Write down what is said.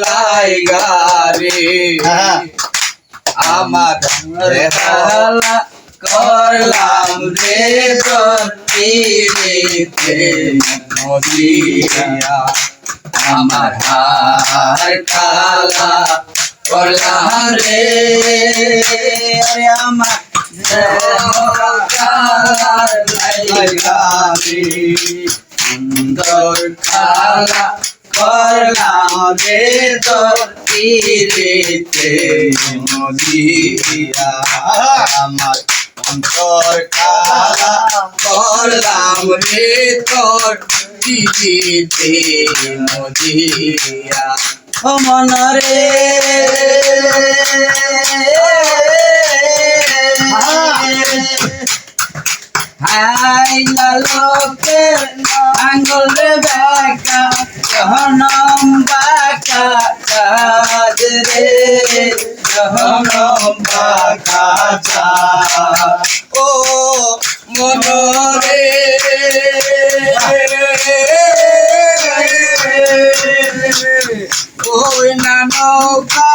লাইগারে আমার হালা করলাম রে তোর নদিয়া আমার হার কালা করলাম রে আমার লাইগারে সুন্দর খালা করলাম রে তোর তীরেতে নদিয়া আমার অন্তর খালা করলাম রে তোর তীরেতে নদিয়া ও মনরে হাই লালকে আঙ্গুল রে বাঁকা জহনম বাঁকা চাঁদ রে জহনম বাঁকা চাঁদ ও মনরে ওই না নৌকা